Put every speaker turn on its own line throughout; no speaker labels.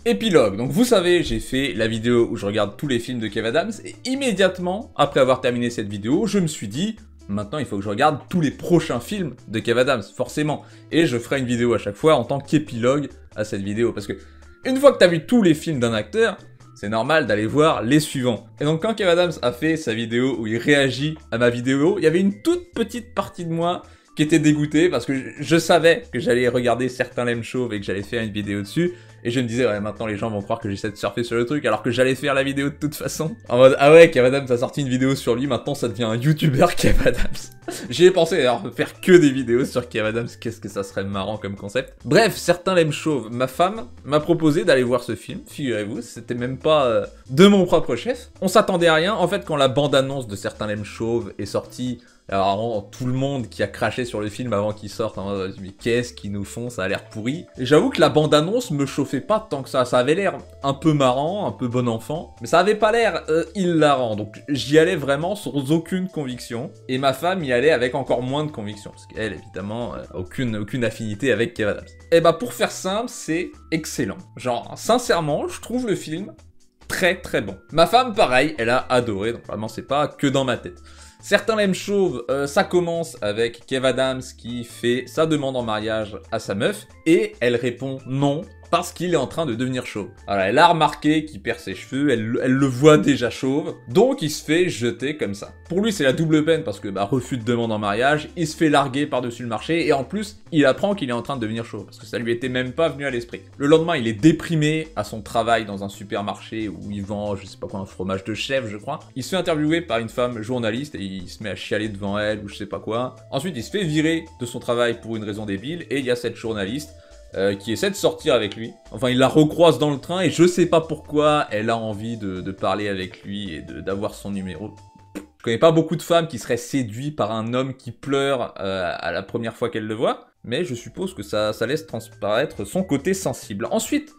Épilogue, donc vous savez, j'ai fait la vidéo où je regarde tous les films de Kev Adams, et immédiatement, après avoir terminé cette vidéo, je me suis dit, maintenant il faut que je regarde tous les prochains films de Kev Adams, forcément, et je ferai une vidéo à chaque fois en tant qu'épilogue à cette vidéo, parce que une fois que t'as vu tous les films d'un acteur, c'est normal d'aller voir les suivants. Et donc quand Kev Adams a fait sa vidéo où il réagit à ma vidéo, il y avait une toute petite partie de moi qui était dégoûté parce que je savais que j'allais regarder certains Lem Chauve et que j'allais faire une vidéo dessus. Et je me disais, ouais, maintenant les gens vont croire que j'essaie de surfer sur le truc alors que j'allais faire la vidéo de toute façon. En mode, ah ouais, Kev Adams a sorti une vidéo sur lui, maintenant ça devient un YouTuber Kev Adams. J'y ai pensé d'ailleurs, faire que des vidéos sur Kev Adams, qu'est-ce que ça serait marrant comme concept. Bref, certains Lem Chauve, ma femme m'a proposé d'aller voir ce film, figurez-vous, c'était même pas de mon propre chef. On s'attendait à rien, en fait quand la bande-annonce de certains Lem Chauve est sortie, alors vraiment, tout le monde qui a craché sur le film avant qu'il sorte, hein, mais qu'est-ce qu'ils nous font, ça a l'air pourri. Et j'avoue que la bande-annonce me chauffait pas tant que ça avait l'air un peu marrant, un peu bon enfant, mais ça avait pas l'air hilarant, donc j'y allais vraiment sans aucune conviction, et ma femme y allait avec encore moins de conviction, parce qu'elle, évidemment, aucune affinité avec Kev Adams. Et bah pour faire simple, c'est excellent. Genre, sincèrement, je trouve le film très très bon. Ma femme, pareil, elle a adoré, donc vraiment c'est pas que dans ma tête. Certains Lem Chauve, ça commence avec Kev Adams qui fait sa demande en mariage à sa meuf, et elle répond non, parce qu'il est en train de devenir chauve. Alors elle a remarqué qu'il perd ses cheveux, elle le voit déjà chauve, donc il se fait jeter comme ça. Pour lui c'est la double peine parce que refus de demande en mariage, il se fait larguer par-dessus le marché, et en plus il apprend qu'il est en train de devenir chauve, parce que ça lui était même pas venu à l'esprit. Le lendemain il est déprimé à son travail dans un supermarché où il vend, je sais pas quoi, un fromage de chèvre je crois. Il se fait interviewer par une femme journaliste et il se met à chialer devant elle ou je sais pas quoi. Ensuite il se fait virer de son travail pour une raison débile, et il y a cette journaliste qui essaie de sortir avec lui. Enfin, il la recroise dans le train et je sais pas pourquoi elle a envie de parler avec lui et d'avoir son numéro. Je connais pas beaucoup de femmes qui seraient séduites par un homme qui pleure à la première fois qu'elle le voit, mais je suppose que ça laisse transparaître son côté sensible. Ensuite,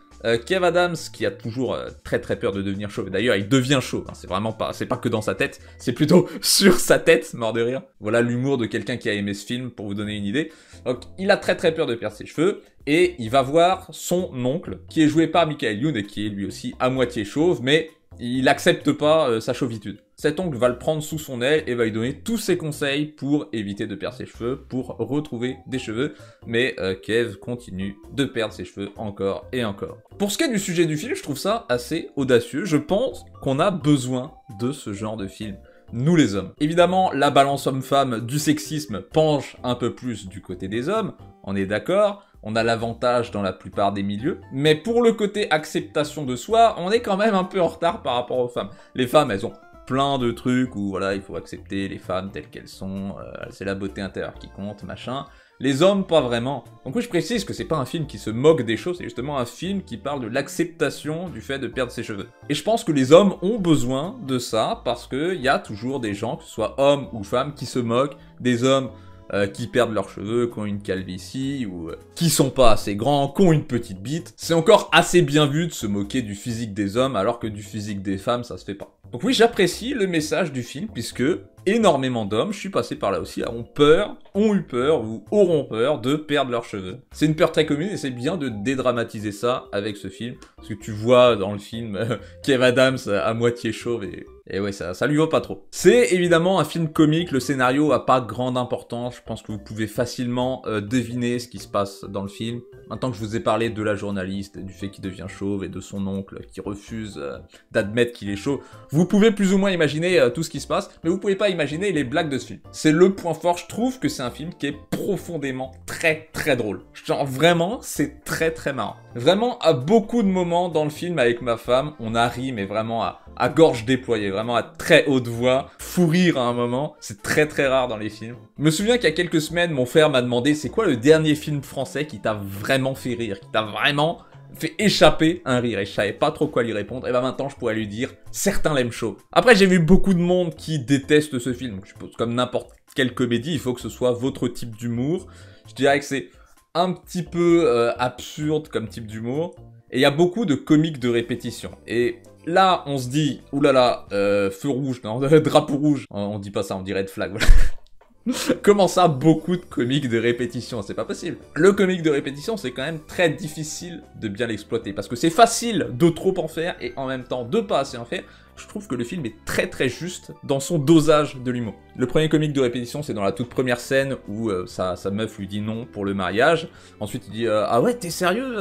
Kev Adams, qui a toujours très très peur de devenir chauve. D'ailleurs, il devient chauve, hein, c'est vraiment pas, c'est pas que dans sa tête, c'est plutôt sur sa tête, mort de rire. Voilà l'humour de quelqu'un qui a aimé ce film, pour vous donner une idée. Donc, il a très très peur de perdre ses cheveux, et il va voir son oncle, qui est joué par Michael Youn, et qui est lui aussi à moitié chauve, mais il accepte pas sa chauvitude. Cet oncle va le prendre sous son aile et va lui donner tous ses conseils pour éviter de perdre ses cheveux, pour retrouver des cheveux, mais Kev continue de perdre ses cheveux encore et encore. Pour ce qui est du sujet du film, je trouve ça assez audacieux, je pense qu'on a besoin de ce genre de film. Nous les hommes. Évidemment, la balance homme-femme du sexisme penche un peu plus du côté des hommes, on est d'accord, on a l'avantage dans la plupart des milieux, mais pour le côté acceptation de soi, on est quand même un peu en retard par rapport aux femmes. Les femmes, elles ont plein de trucs où voilà, il faut accepter les femmes telles qu'elles sont, c'est la beauté intérieure qui compte, machin. Les hommes, pas vraiment. Donc oui, je précise que c'est pas un film qui se moque des choses, c'est justement un film qui parle de l'acceptation du fait de perdre ses cheveux. Et je pense que les hommes ont besoin de ça, parce qu'il y a toujours des gens, que ce soit hommes ou femmes, qui se moquent des hommes qui perdent leurs cheveux, qui ont une calvitie, ou qui sont pas assez grands, qui ont une petite bite. C'est encore assez bien vu de se moquer du physique des hommes, alors que du physique des femmes, ça se fait pas. Donc oui, j'apprécie le message du film, puisque énormément d'hommes, je suis passé par là aussi, ont eu peur ou auront peur de perdre leurs cheveux. C'est une peur très commune et c'est bien de dédramatiser ça avec ce film, parce que tu vois dans le film Kev Adams à moitié chauve et ouais, ça lui va pas trop. C'est évidemment un film comique, le scénario a pas grande importance, je pense que vous pouvez facilement deviner ce qui se passe dans le film. Maintenant que je vous ai parlé de la journaliste, du fait qu'il devient chauve et de son oncle qui refuse d'admettre qu'il est chauve, vous pouvez plus ou moins imaginer tout ce qui se passe, mais vous pouvez pas imaginer les blagues de ce film. C'est le point fort, je trouve que c'est un film qui est profondément très très drôle. Genre vraiment, c'est très très marrant. Vraiment, à beaucoup de moments dans le film avec ma femme, on a ri, mais vraiment à gorge déployée, vraiment à très haute voix, fou rire à un moment, c'est très très rare dans les films. Je me souviens qu'il y a quelques semaines, mon frère m'a demandé c'est quoi le dernier film français qui t'a vraiment fait rire, qui t'a vraiment fait échapper un rire, et je savais pas trop quoi lui répondre, et bah maintenant je pourrais lui dire certains Lem Chauve. Après j'ai vu beaucoup de monde qui déteste ce film, je suppose comme n'importe quelle comédie, il faut que ce soit votre type d'humour. Je dirais que c'est un petit peu absurde comme type d'humour, et il y a beaucoup de comiques de répétition, et là on se dit, oulala, feu rouge, non, drapeau rouge, on dit pas ça, on dit red flag, voilà. Comment ça, beaucoup de comiques de répétition? C'est pas possible. Le comique de répétition, c'est quand même très difficile de bien l'exploiter, parce que c'est facile de trop en faire, et en même temps de pas assez en faire. Je trouve que le film est très juste dans son dosage de l'humour. Le premier comique de répétition, c'est dans la toute première scène où sa meuf lui dit non pour le mariage. Ensuite, il dit ah ouais, t'es sérieux?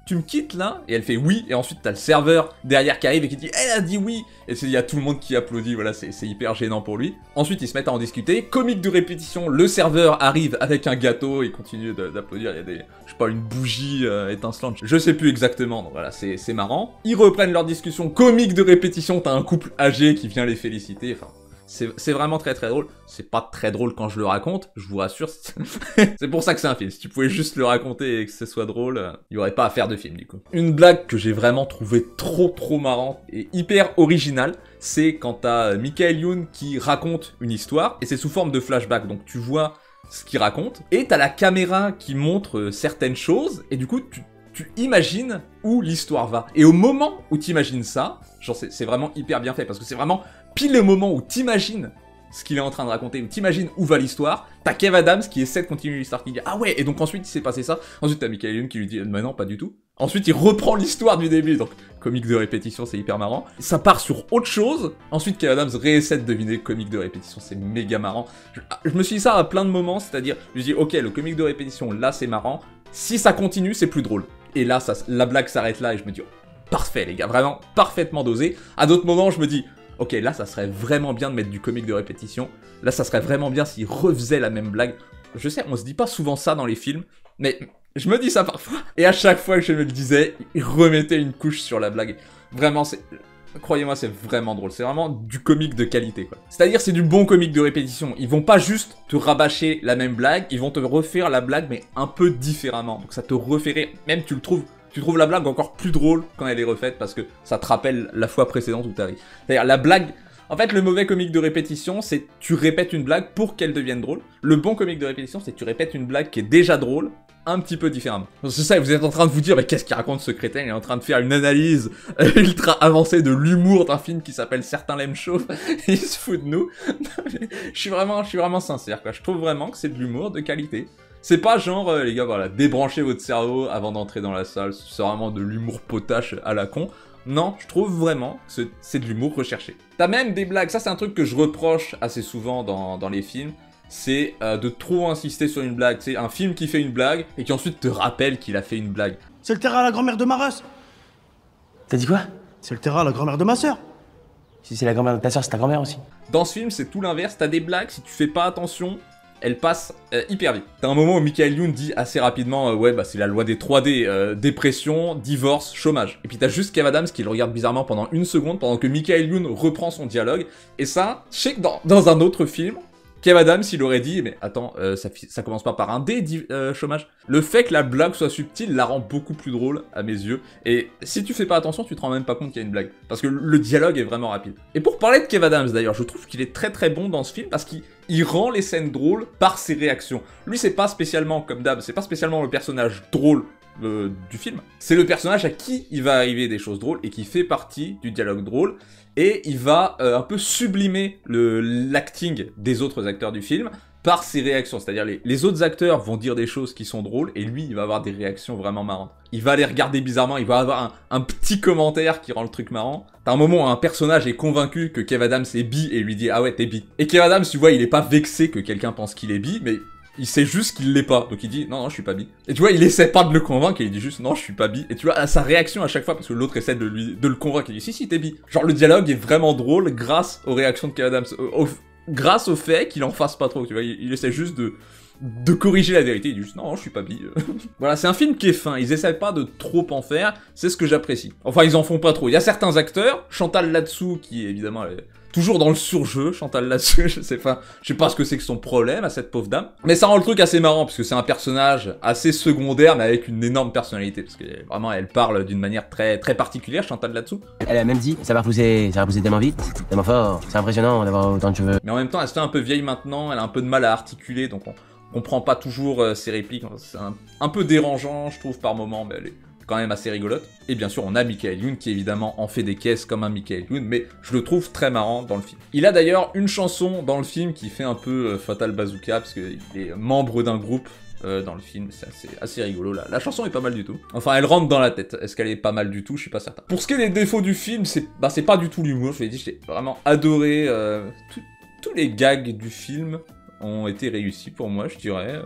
Tu me quittes là? Et elle fait oui, et ensuite t'as le serveur derrière qui arrive et qui dit elle a dit oui. Et il y a tout le monde qui applaudit, voilà, c'est hyper gênant pour lui. Ensuite, ils se mettent à en discuter. Comique de répétition, le serveur arrive avec un gâteau, il continue d'applaudir, il y a des, je sais pas, une bougie étincelante, je sais plus exactement, donc voilà, c'est marrant. Ils reprennent leur discussion, comique de répétition, t'as un couple âgé qui vient les féliciter, enfin... C'est vraiment très drôle. C'est pas très drôle quand je le raconte, je vous rassure. C'est pour ça que c'est un film. Si tu pouvais juste le raconter et que ce soit drôle, il y aurait pas à faire de film du coup. Une blague que j'ai vraiment trouvé trop marrante et hyper originale, c'est quand t'as Michael Youn qui raconte une histoire, et c'est sous forme de flashback, donc tu vois ce qu'il raconte, et t'as la caméra qui montre certaines choses, et du coup tu imagines où l'histoire va. Et au moment où t'imagines ça, genre c'est vraiment hyper bien fait, parce que c'est vraiment pile le moment où t'imagines ce qu'il est en train de raconter, où t'imagines où va l'histoire, t'as Kev Adams qui essaie de continuer l'histoire, qui dit ah ouais, et donc ensuite il s'est passé ça, ensuite t'as Michael Youn qui lui dit mais non, pas du tout. Ensuite il reprend l'histoire du début, donc comique de répétition, c'est hyper marrant. Ça part sur autre chose, ensuite Kev Adams réessaie de deviner comique de répétition, c'est méga marrant. Je me suis dit ça à plein de moments, c'est-à-dire, je me dis ok, le comique de répétition, là c'est marrant, si ça continue, c'est plus drôle. Et là, la blague s'arrête là, et je me dis oh, parfait les gars, vraiment parfaitement dosé. À d'autres moments, je me dis ok, là ça serait vraiment bien de mettre du comique de répétition, là ça serait vraiment bien s'il refaisait la même blague. Je sais, on se dit pas souvent ça dans les films, mais je me dis ça parfois, et à chaque fois que je me le disais, il remettait une couche sur la blague. Vraiment, croyez-moi, c'est vraiment drôle, c'est vraiment du comique de qualité, quoi. C'est-à-dire, c'est du bon comique de répétition, ils vont pas juste te rabâcher la même blague, ils vont te refaire la blague, mais un peu différemment, donc ça te refait rire, même tu trouves la blague encore plus drôle quand elle est refaite, parce que ça te rappelle la fois précédente où t'as ri. C'est-à-dire, la blague... En fait, le mauvais comique de répétition, c'est tu répètes une blague pour qu'elle devienne drôle. Le bon comique de répétition, c'est tu répètes une blague qui est déjà drôle, un petit peu différemment. C'est ça, vous êtes en train de vous dire, mais qu'est-ce qu'il raconte ce crétin? Il est en train de faire une analyse ultra avancée de l'humour d'un film qui s'appelle Certains l'aiment chauve, il se fout de nous. Je suis vraiment sincère, quoi. Je trouve vraiment que c'est de l'humour de qualité. C'est pas genre, les gars, voilà, débranchez votre cerveau avant d'entrer dans la salle, c'est vraiment de l'humour potache à la con. Non, je trouve vraiment que c'est de l'humour recherché. T'as même des blagues, ça c'est un truc que je reproche assez souvent dans les films, c'est de trop insister sur une blague. C'est un film qui fait une blague et qui ensuite te rappelle qu'il a fait une blague.
C'est le terrain à la grand-mère de Maras.
T'as dit quoi?
C'est le terrain à la grand-mère de ma sœur.
Si c'est la grand-mère de ta soeur, c'est ta grand-mère aussi.
Dans ce film, c'est tout l'inverse, t'as des blagues, si tu fais pas attention, elles passent hyper vite. T'as un moment où Michael Youn dit assez rapidement ouais bah c'est la loi des 3D, dépression, divorce, chômage. Et puis t'as juste Kev Adams qui le regarde bizarrement pendant une seconde pendant que Michael Youn reprend son dialogue. Et ça, je sais que dans un autre film, Kev Adams il aurait dit mais attends, ça commence pas par un D, chômage. Le fait que la blague soit subtile la rend beaucoup plus drôle à mes yeux. Et si tu fais pas attention, tu te rends même pas compte qu'il y a une blague. Parce que le dialogue est vraiment rapide. Et pour parler de Kev Adams d'ailleurs, je trouve qu'il est très bon dans ce film parce qu'il rend les scènes drôles par ses réactions. Lui c'est pas spécialement, comme d'hab, c'est pas spécialement le personnage drôle du film. C'est le personnage à qui il va arriver des choses drôles et qui fait partie du dialogue drôle. Et il va un peu sublimer l'acting des autres acteurs du film par ses réactions. C'est-à-dire les autres acteurs vont dire des choses qui sont drôles et lui, il va avoir des réactions vraiment marrantes. Il va les regarder bizarrement, il va avoir un petit commentaire qui rend le truc marrant. T'as un moment où un personnage est convaincu que Kev Adams est bi et lui dit « Ah ouais, t'es bi ». Et Kev Adams, tu vois, il est pas vexé que quelqu'un pense qu'il est bi, mais... il sait juste qu'il l'est pas, donc il dit non, je suis pas bi. Et tu vois, il essaie pas de le convaincre, il dit juste non, je suis pas bi. Et tu vois, à sa réaction à chaque fois, parce que l'autre essaie de le convaincre, il dit si, t'es bi. Genre, le dialogue est vraiment drôle grâce aux réactions de Kev Adams, grâce au fait qu'il en fasse pas trop, tu vois, il essaie juste de corriger la vérité, il dit juste non, je suis pas bi. Voilà, c'est un film qui est fin, ils essaient pas de trop en faire, c'est ce que j'apprécie. Enfin, ils en font pas trop. Il y a certains acteurs, Chantal là-dessous, qui évidemment... toujours dans le surjeu, Chantal là-dessus, je sais pas ce que c'est que son problème à cette pauvre dame. Mais ça rend le truc assez marrant, parce que c'est un personnage assez secondaire, mais avec une énorme personnalité, parce que vraiment, elle parle d'une manière très particulière, Chantal là-dessous.
Elle a même dit, ça va repousser tellement vite, tellement fort, c'est impressionnant d'avoir autant de cheveux.
Mais en même temps, elle se fait un peu vieille maintenant, elle a un peu de mal à articuler, donc on comprend pas toujours ses répliques, c'est un peu dérangeant, je trouve, par moment, mais quand même assez rigolote. Et bien sûr, on a Michael Youn qui évidemment en fait des caisses comme un Michael Youn, mais je le trouve très marrant dans le film. Il a d'ailleurs une chanson dans le film qui fait un peu Fatal Bazooka, parce qu'il est membre d'un groupe dans le film, c'est assez rigolo. La chanson est pas mal du tout. Enfin, elle rentre dans la tête. Est-ce qu'elle est pas mal du tout? Je suis pas certain. Pour ce qui est des défauts du film, c'est pas du tout l'humour. Je l'ai dit, j'ai vraiment adoré. Tous les gags du film ont été réussis pour moi, je dirais.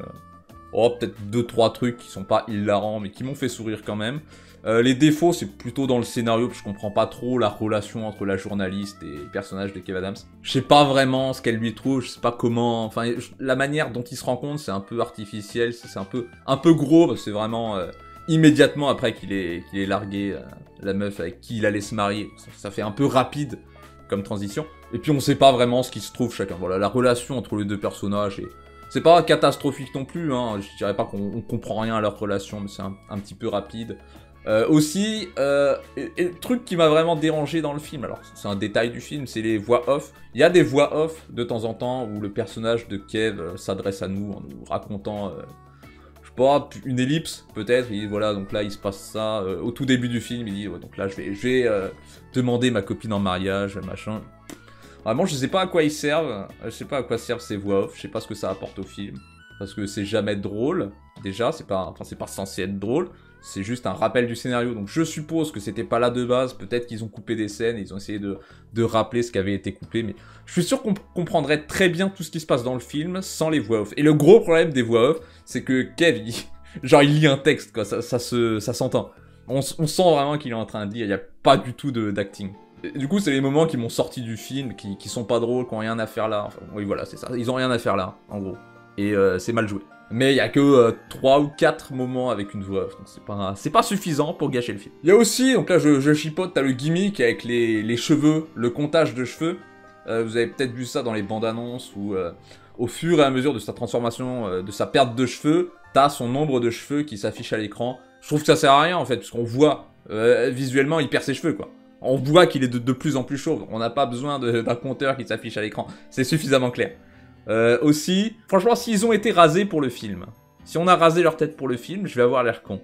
Oh, peut-être 2-3 trucs qui sont pas hilarants, mais qui m'ont fait sourire quand même. Les défauts, c'est plutôt dans le scénario, parce que je comprends pas trop la relation entre la journaliste et le personnage de Kev Adams. Je sais pas vraiment ce qu'elle lui trouve, je sais pas comment... Enfin, la manière dont ils se rencontrent, c'est un peu artificiel, c'est un peu gros, parce que c'est vraiment immédiatement après qu'il ait largué la meuf avec qui il allait se marier. Ça fait un peu rapide comme transition. Et puis on sait pas vraiment ce qui se trouve chacun. Voilà, la relation entre les deux personnages est... C'est pas catastrophique non plus, hein. Je dirais pas qu'on comprend rien à leur relation, mais c'est un petit peu rapide. Aussi, le truc qui m'a vraiment dérangé dans le film, alors c'est un détail du film, c'est les voix off. Il y a des voix off de temps en temps où le personnage de Kev s'adresse à nous en nous racontant, je sais pas, une ellipse peut-être. Il dit voilà, donc là il se passe ça. Au tout début du film, il dit ouais, donc là je vais demander ma copine en mariage, machin. Vraiment, je sais pas à quoi ils servent, je sais pas à quoi servent ces voix off, je sais pas ce que ça apporte au film, parce que c'est jamais drôle, déjà, c'est pas censé être drôle, c'est juste un rappel du scénario, donc je suppose que c'était pas là de base, peut-être qu'ils ont coupé des scènes, ils ont essayé de rappeler ce qui avait été coupé, mais je suis sûr qu'on comprendrait très bien tout ce qui se passe dans le film sans les voix off. Et le gros problème des voix off, c'est que Kev, il lit un texte, quoi, ça s'entend. On sent vraiment qu'il est en train de lire, il y a pas du tout d'acting. Du coup, c'est les moments qui m'ont sorti du film, qui sont pas drôles, qui ont rien à faire là. Enfin, oui, voilà, c'est ça. Ils ont rien à faire là, en gros. Et c'est mal joué. Mais il y a que 3 ou 4 moments avec une voix off, donc c'est pas suffisant pour gâcher le film. Il y a aussi, donc là je chipote, t'as le gimmick avec les cheveux, le comptage de cheveux. Vous avez peut-être vu ça dans les bandes annonces où au fur et à mesure de sa transformation, de sa perte de cheveux, t'as son nombre de cheveux qui s'affiche à l'écran. Je trouve que ça sert à rien en fait, parce qu'on voit visuellement il perd ses cheveux quoi. On voit qu'il est de plus en plus chauve, on n'a pas besoin d'un compteur qui s'affiche à l'écran, c'est suffisamment clair. Aussi, franchement, s'ils ont été rasés pour le film, si on a rasé leur tête pour le film, je vais avoir l'air con.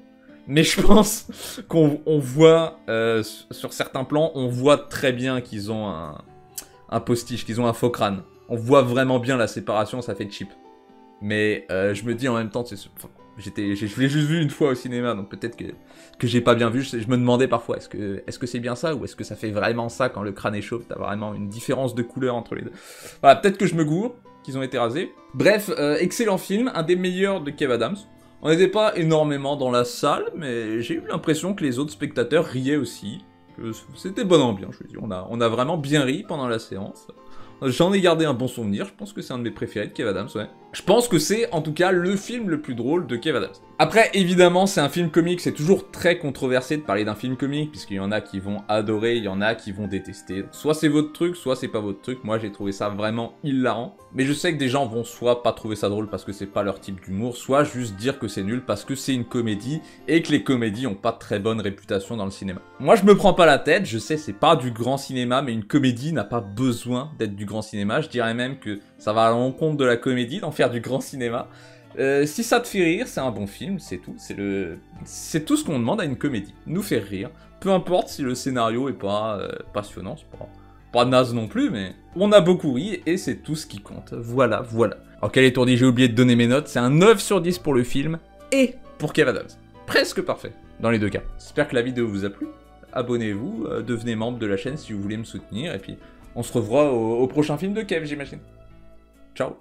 Mais je pense qu'on voit, sur certains plans, on voit très bien qu'ils ont un postiche, qu'ils ont un faux crâne. On voit vraiment bien la séparation, ça fait cheap. Mais je me dis en même temps, je l'ai juste vu une fois au cinéma, donc peut-être que j'ai pas bien vu. Je me demandais parfois, est-ce que c'est bien ça, ou est-ce que ça fait vraiment ça quand le crâne est chauve? T'as vraiment une différence de couleur entre les deux. Voilà, peut-être que je me gourre, qu'ils ont été rasés. Bref, excellent film, un des meilleurs de Kev Adams. On n'était pas énormément dans la salle, mais j'ai eu l'impression que les autres spectateurs riaient aussi. C'était bonne ambiance, je veux dire. On a vraiment bien ri pendant la séance. J'en ai gardé un bon souvenir, je pense que c'est un de mes préférés de Kev Adams, ouais. Je pense que c'est, en tout cas, le film le plus drôle de Kev Adams. Après, évidemment, c'est un film comique, c'est toujours très controversé de parler d'un film comique, puisqu'il y en a qui vont adorer, il y en a qui vont détester. Soit c'est votre truc, soit c'est pas votre truc. Moi, j'ai trouvé ça vraiment hilarant. Mais je sais que des gens vont soit pas trouver ça drôle parce que c'est pas leur type d'humour, soit juste dire que c'est nul parce que c'est une comédie, et que les comédies ont pas de très bonne réputation dans le cinéma. Moi, je me prends pas la tête, je sais, c'est pas du grand cinéma, mais une comédie n'a pas besoin d'être du grand cinéma. Je dirais même que ça va à l'encontre de la comédie d'en faire du grand cinéma. Si ça te fait rire, c'est un bon film, c'est tout. C'est tout ce qu'on demande à une comédie. Nous faire rire. Peu importe si le scénario est pas passionnant, c'est pas naze non plus, mais on a beaucoup ri et c'est tout ce qui compte. Voilà, voilà. Alors quel étourdi, j'ai oublié de donner mes notes. C'est un 9 sur 10 pour le film et pour Kev Adams. Presque parfait, dans les deux cas. J'espère que la vidéo vous a plu. Abonnez-vous, devenez membre de la chaîne si vous voulez me soutenir, et puis on se revoit au prochain film de Kev, j'imagine. Ciao.